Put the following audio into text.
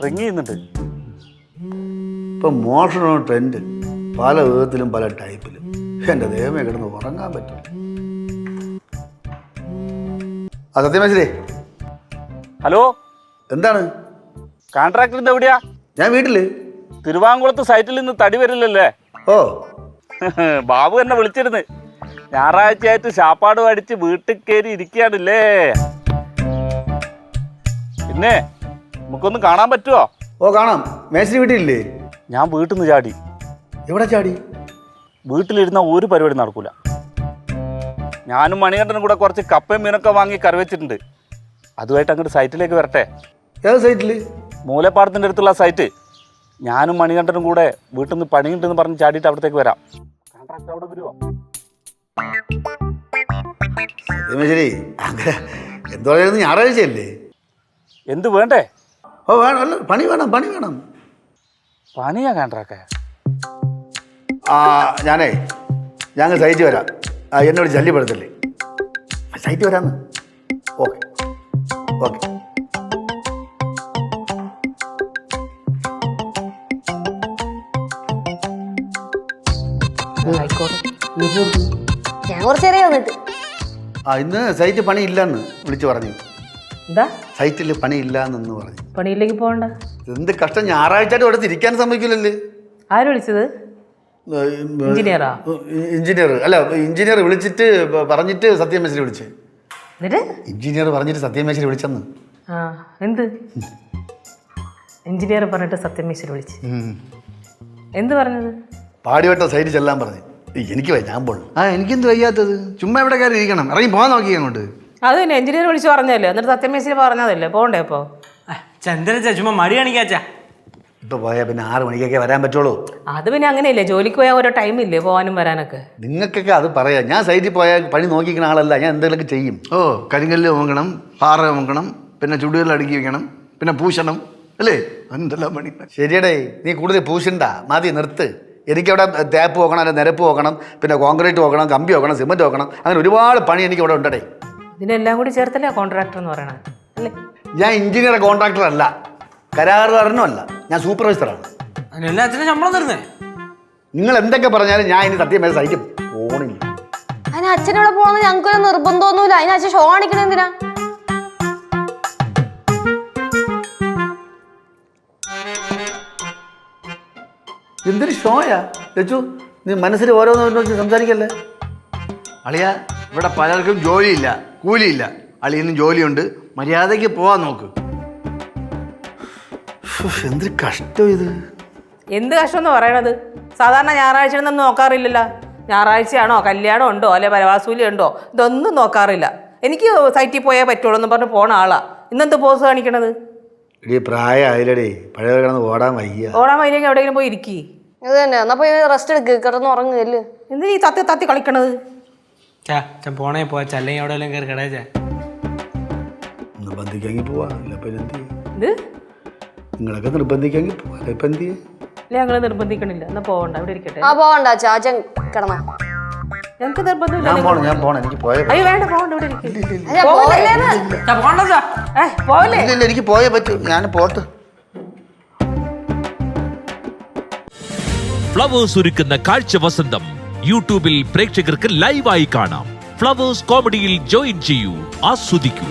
Ring ചെയ്യുന്നുണ്ട്. ഇപ്പം മോഷണോ trend, പല വിധത്തിലും പല ടൈപ്പിലും. എൻ്റെ ദൈവമേ, കിടന്ന് ഉറങ്ങാൻ പറ്റും. ആ സത്യമേശ്വരേ, ഹലോ, എന്താണ്? കോൺട്രാക്ടറിന്റെ എവിടെയാ? ഞാൻ വീട്ടില്. തിരുവാങ്കുളത്ത് സൈറ്റിൽ നിന്ന് തടി വരില്ലല്ലേ? ഓ, ബാബു എന്നെ വിളിച്ചിരുന്നു. ഞായറാഴ്ചയായിട്ട് ശാപ്പാട് അടിച്ച് വീട്ടിൽ കയറി ഇരിക്കുകയാണല്ലേ. പിന്നെ നമുക്കൊന്ന് കാണാൻ പറ്റുമോ? ഓ കാണാം. മേശ്ശേരി വീട്ടിലില്ലേ? ഞാൻ വീട്ടിൽ നിന്ന് ചാടി. എവിടെ ചാടി? വീട്ടിലിരുന്ന ഒരു പരിപാടി നടക്കൂല. ഞാനും മണികണ്ഠനും കൂടെ കുറച്ച് കപ്പയും മീനൊക്കെ വാങ്ങി കറി വെച്ചിട്ടുണ്ട്. അതുമായിട്ട് അങ്ങോട്ട് സൈറ്റിലേക്ക് വരട്ടെ. ഏത് സൈറ്റില്? മൂലപ്പാടത്തിൻ്റെ അടുത്തുള്ള സൈറ്റ്. ഞാനും മണികണ്ഠനും കൂടെ വീട്ടിൽ നിന്ന് പണിയുണ്ടെന്ന് പറഞ്ഞ് ചാടിയിട്ട് അവിടത്തേക്ക് വരാം. കോൺട്രാക്ട് അവിടെ വരുമോ? സത്യമേശ്വരി, അങ്ങനെ എന്ത് പറയുന്നത്? ഞായറാഴ്ചയല്ലേ? എന്ത് വേണ്ടേ? ഓ വേണം, അല്ല പണി വേണം, പണി വേണം. പണിയാ കോൺട്രാക്ടേ? ഞാനേ ഞങ്ങൾ സൈറ്റ് വരാം. എന്നോട് ശല്യപ്പെടുത്തല്ലേ, സൈറ്റ് വരാന്ന്. Okay okay. ഞാൻ കുറച്ചേറെ വന്നിട്ട്. ഇന്ന് സൈറ്റ് പണി ഇല്ലെന്ന് വിളിച്ചു പറഞ്ഞു. എന്താ സൈറ്റിൽ പണി ഇല്ലാന്ന് പറഞ്ഞു. പണിയിലേക്ക് പോകണ്ട. എന്ത് കഷ്ടം, ഞായറാഴ്ചയായിട്ട് ഇവിടെ തിരിക്കാൻ സമ്മതിക്കില്ലല്ലേ. ആര് വിളിച്ചത്? എഞ്ചിനീയറാ? എഞ്ചിനീയർ അല്ല, എഞ്ചിനീയർ വിളിച്ചിട്ട് പറഞ്ഞിട്ട് സത്യമേശ്വരി വിളിച്ച്. എന്നിട്ട് എഞ്ചിനീയർ പറഞ്ഞിട്ട് സത്യമേശ്വരി വിളിച്ചെന്ന്. എന്ത് എഞ്ചിനീയർ പറഞ്ഞിട്ട് സത്യമേശ്വരി വിളിച്ച്? എന്ത് പറഞ്ഞത്? പാടിവട്ട സൈറ്റ് ചെല്ലാൻ പറഞ്ഞു. എനിക്ക് വയ്യ, ഞാൻ പോണു. എനിക്കെന്ത് വയ്യാത്തത്? ചുമ്മാ ഇവിടെ കയറി ഇരിക്കണം, ഇറങ്ങി പോകാൻ നോക്കി അങ്ങോട്ട്. അത് തന്നെ എഞ്ചിനീയർ വിളിച്ച് പറഞ്ഞല്ലേ, എന്നിട്ട് സത്യമേശ്വരി പറഞ്ഞതല്ലേ പോണ്ടേ? അപ്പോ ചന്ദ്രച്ച ചുമ്മാ മടി കാണിക്കാച്ചാ. ഇപ്പൊ പോയാൽ പിന്നെ 6 മണിക്കൊക്കെ വരാൻ പറ്റുള്ളൂ. അത് പിന്നെ അങ്ങനെയല്ലേ, ജോലിക്ക് പോയാൽ ഓരോ ടൈമില്ലേ പോകാനും വരാനൊക്കെ. നിങ്ങൾക്കൊക്കെ അത് പറയാം. ഞാൻ സൈറ്റിൽ പോയാൽ പണി നോക്കിക്കുന്ന ആളല്ല, ഞാൻ എന്തെങ്കിലുമൊക്കെ ചെയ്യും. ഓ, കരിങ്കല്ല് നോക്കണം, പാറ നോക്കണം, പിന്നെ ചുടുകല്ല് അടുക്കി വെക്കണം, പിന്നെ പൂശണം, അല്ലേ? എന്തെല്ലാം പണി. ശരിയടേ, നീ കൂടുതൽ പൂശണ്ട, മതി, നിർത്ത്. എനിക്കവിടെ തേപ്പ് നോക്കണം, അല്ലെ നിരപ്പ് നോക്കണം, പിന്നെ കോൺക്രീറ്റ് നോക്കണം, കമ്പി നോക്കണം, സിമെൻറ്റ് നോക്കണം, അങ്ങനെ ഒരുപാട് പണി എനിക്ക് ഇവിടെ ഉണ്ടടേ. ഇതിനെല്ലാം കൂടി ചേർത്തല്ലേ കോൺട്രാക്ടർ എന്ന് പറയണത് അല്ലേ? ഞാൻ എഞ്ചിനീയർ കോൺട്രാക്ടർ അല്ല, കരാറുകാരനും അല്ല, ഞാൻ സൂപ്പർവൈസറാണ്. അതിനെല്ലാം അച്ഛനെ ശമ്പളം തരുന്നേ. നിങ്ങൾ എന്തൊക്കെ പറഞ്ഞാലും ഞാൻ ഇനി സത്യം മേലെ സൈറ്റ് പോണില്ല. അതിന് അച്ഛനോടെ പോകണമെന്ന് ഞങ്ങൾക്കൊരു നിർബന്ധമൊന്നുമില്ല. അതിന് അച്ഛൻ ഷോ കാണിക്കണ എന്തിനാ? എന്തൊരു ഷോയാ ലച്ചു, നീ മനസ്സിൽ ഓരോന്ന് സംസാരിക്കല്ലേ. അളിയ, ഇവിടെ പലർക്കും ജോലിയില്ല, കൂലിയില്ല. അളിയനും ജോലിയുണ്ട്, മര്യാദയ്ക്ക് പോവാൻ നോക്ക്. എന്തൊരു കഷ്ടം ഇത്. എന്ത് കഷ്ടം എന്ന് പറയണത്? സാധാരണ ഞായറാഴ്ച ഒന്നും നോക്കാറില്ലല്ലോ. ഞായറാഴ്ചയാണോ, കല്യാണം ഉണ്ടോ, അല്ലെ പരവാസൂലി ഉണ്ടോ, ഇതൊന്നും നോക്കാറില്ല. എനിക്ക് സൈറ്റിൽ പോയാൽ പറ്റുള്ളൂ എന്ന് പറഞ്ഞ് പോണ ആളാ. ഇന്നെന്ത് പോസ് കാണിക്കണത്? ഇടീ പ്രായമായില്ലടേ, പഴയ കിടന്ന് ഓടാൻ വയ്യ. ഓടാൻ വയ്യെങ്കിൽ എവിടെയെങ്കിലും പോയി ഇരിക്കി. ഇത് തന്നെ, എന്നാ പോയി റെസ്റ്റ് എടുക്ക്, കിടന്ന് ഉറങ്ങുകയല്ലേ. എന്തിനാ ഈ തത്തി തത്തി കളിക്കണത്? ചാ പോണേ പോവാ, അല്ലെങ്കിൽ അവിടെ എല്ലാം കയറി കിടച്ചാ. നിർബന്ധിക്കാമെങ്കിൽ പോവാ, ഇല്ല ഇപ്പം എന്ത് ചെയ്യും? ഇത് നിങ്ങളൊക്കെ നിർബന്ധിക്കാമെങ്കിൽ പോവാ, ഇപ്പം എന്ത് ചെയ്യും? അല്ലെ ഞങ്ങള് നിർബന്ധിക്കണില്ല, എന്നാ പോകണ്ട, ഇവിടെ ഇരിക്കട്ടെ. പോകണ്ട അച്ഛാ, അച്ഛൻ കിടന്ന. ഞങ്ങക്ക് നിർബന്ധമില്ല. ഞാൻ പോണം, എനിക്ക് പോയ. അയ്യോ വേണ്ട, പോകണ്ട, ഇവിടെ ഇരിക്കും. പോവല്ലേ? ഇല്ല, എനിക്ക് പോയേ പറ്റൂ, ഞാൻ പോട്ട്. ഫ്ലവേഴ്സ് ഒരുക്കുന്ന കാഴ്ച വസന്തം യൂട്യൂബിൽ പ്രേക്ഷകർക്ക് ലൈവായി കാണാം. ഫ്ലവേഴ്സ് കോമഡിയിൽ ജോയിൻ ചെയ്യൂ, ആസ്വദിക്കൂ.